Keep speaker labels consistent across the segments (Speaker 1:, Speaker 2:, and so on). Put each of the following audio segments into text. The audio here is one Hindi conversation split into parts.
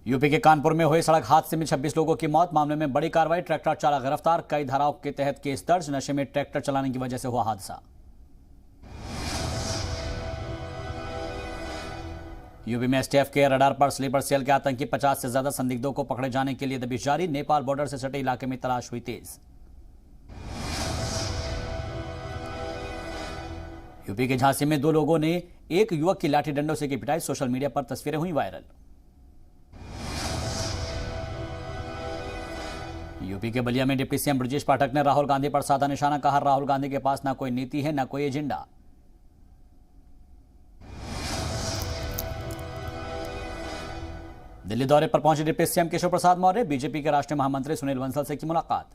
Speaker 1: यूपी के कानपुर में हुए सड़क हादसे में 26 लोगों की मौत। मामले में बड़ी कार्रवाई, ट्रैक्टर चालक गिरफ्तार। कई धाराओं के तहत केस दर्ज। नशे में ट्रैक्टर चलाने की वजह से हुआ हादसा। यूपी में एसटीएफ के रडार पर स्लीपर सेल के आतंकी 50 से ज्यादा संदिग्धों को पकड़े जाने के लिए दबिश जारी। नेपाल बॉर्डर से सटे इलाके में तलाश हुई तेज। यूपी के झांसी में 2 लोगों ने एक युवक की लाठी डंडों से की पिटाई। सोशल मीडिया पर तस्वीरें हुई वायरल। यूपी के बलिया में डिप्टी सीएम ब्रजेश पाठक ने राहुल गांधी पर साधा निशाना। कहा, राहुल गांधी के पास ना कोई नीति है, ना कोई एजेंडा। दिल्ली दौरे पर पहुंचे deputy CM Keshav Prasad Maurya. BJP के राष्ट्रीय महामंत्री सुनील बंसल से की मुलाकात।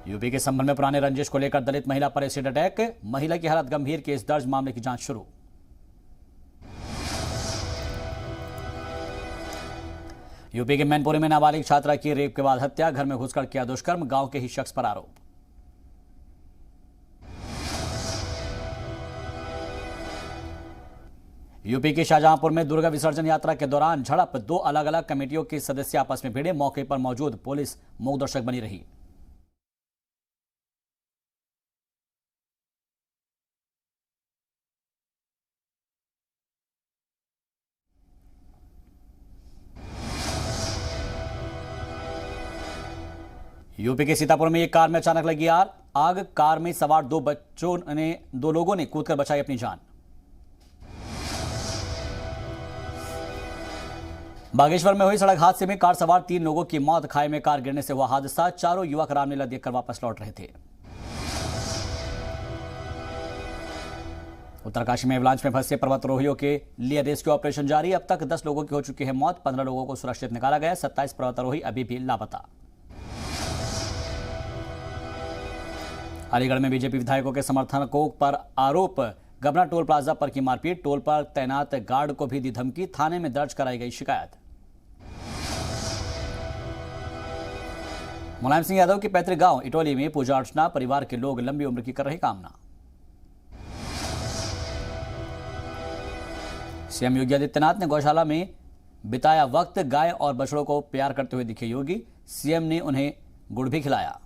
Speaker 1: यूपी के संबंध में पुराने रंजिश को लेकर दलित महिला पर एसिड अटैक। महिला की हालत गंभीर, केस दर्ज, मामले की जांच शुरू। यूपी के मैनपुरी में नाबालिग छात्रा की रेप के बाद हत्या। घर में घुसकर किया दुष्कर्म, गांव के ही शख्स पर आरोप। यूपी के शाहजहांपुर में दुर्गा विसर्जन यात्रा के दौरान झड़प। 2 अलग अलग कमेटियों के सदस्य आपस में भिड़े। मौके पर मौजूद पुलिस मूक दर्शक बनी रही। यूपी के सीतापुर में एक कार में अचानक लगी आग। कार में सवार 2 लोगों ने कूदकर बचाई अपनी जान। बागेश्वर में हुई सड़क हादसे में कार सवार 3 लोगों की मौत। खाई में कार गिरने से हुआ हादसा। चारों युवक रामलीला देखकर वापस लौट रहे थे। उत्तरकाशी में एवलांच में फंसे पर्वतारोहियों के लिए रेस्क्यू ऑपरेशन जारी। अब तक 10 लोगों की हो चुकी है मौत। 15 लोगों को सुरक्षित निकाला गया। 27 पर्वतारोही अभी भी लापता। अलीगढ़ में बीजेपी विधायकों के समर्थकों पर आरोप। गबना टोल प्लाजा पर की मारपीट। टोल पर तैनात गार्ड को भी दी धमकी। थाने में दर्ज कराई गई शिकायत। मुलायम सिंह यादव के पैतृक गांव इटौली में पूजा अर्चना। परिवार के लोग लंबी उम्र की कर रहे कामना। सीएम योगी आदित्यनाथ ने गौशाला में बिताया वक्त। गाय और बछड़ों को प्यार करते हुए दिखे योगी। सीएम ने उन्हें गुड़ भी खिलाया।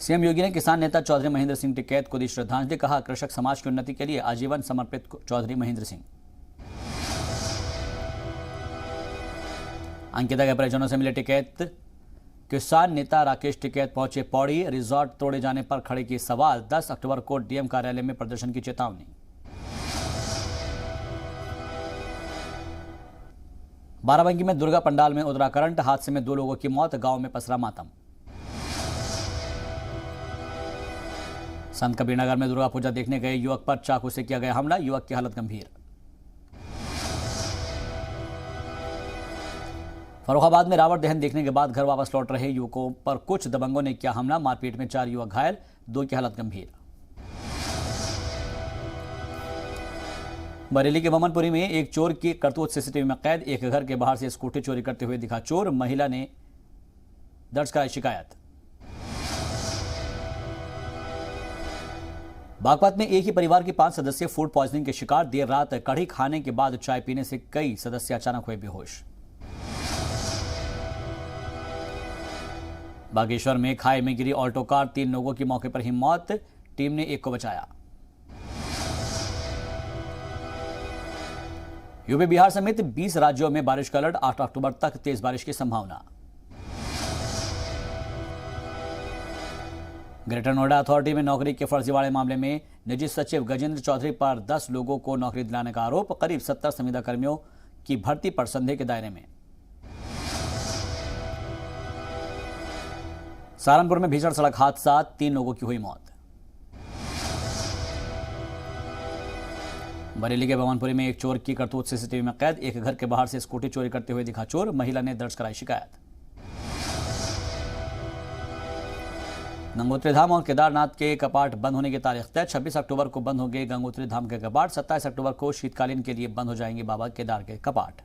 Speaker 1: सीएम योगी ने किसान नेता चौधरी महेंद्र सिंह टिकैत को दी श्रद्धांजलि। कहा, कृषक समाज की उन्नति के लिए आजीवन समर्पित चौधरी महेंद्र सिंह। अंकिता के परिजनों से मिले टिकैत। किसान नेता राकेश टिकैत पहुंचे पौड़ी। रिजॉर्ट तोड़े जाने पर खड़े किए सवाल। 10 अक्टूबर को डीएम कार्यालय में प्रदर्शन की चेतावनी। बाराबंकी में दुर्गा पंडाल में उतरा करंट। हादसे में 2 लोगों की मौत। गांव में पसरा मातम। संत कबीरनगर में दुर्गा पूजा देखने गए युवक पर चाकू से किया गया हमला। युवक की हालत गंभीर। फर्रुखाबाद में रावण दहन देखने के बाद घर वापस लौट रहे युवकों पर कुछ दबंगों ने किया हमला। मारपीट में 4 युवक घायल, 2 की हालत गंभीर। बरेली के बमनपुरी में एक चोर की करतूत सीसीटीवी में कैद। एक घर के बाहर से स्कूटी चोरी करते हुए दिखा चोर। महिला ने दर्ज कराई शिकायत। बागपत में एक ही परिवार के 5 सदस्य फूड पॉइजनिंग के शिकार। देर रात कढ़ी खाने के बाद चाय पीने से कई सदस्य अचानक हुए बेहोश। बागेश्वर में खाई में गिरी ऑल्टो कार। 3 लोगों की मौके पर ही मौत। टीम ने एक को बचाया। यूपी बिहार समेत 20 राज्यों में बारिश का अलर्ट। 8 अक्टूबर तक तेज बारिश की संभावना। ग्रेटर नोएडा अथॉरिटी में नौकरी के फर्जीवाड़े मामले में निजी सचिव गजेंद्र चौधरी पर 10 लोगों को नौकरी दिलाने का आरोप। करीब 70 संविदा कर्मियों की भर्ती पर संदेह के दायरे में। सहारनपुर में भीषण सड़क हादसा। 3 लोगों की हुई मौत। बरेली के भवनपुरी में एक चोर की करतूत सीसीटीवी में कैद। एक घर के बाहर से स्कूटी चोरी करते हुए दिखा चोर। महिला ने दर्ज कराई शिकायत। गंगोत्री धाम और केदारनाथ के कपाट बंद होने की तारीख तय। 26 अक्टूबर को बंद होंगे गंगोत्री धाम के कपाट। 27 अक्टूबर को शीतकालीन के लिए बंद हो जाएंगे बाबा केदार के कपाट।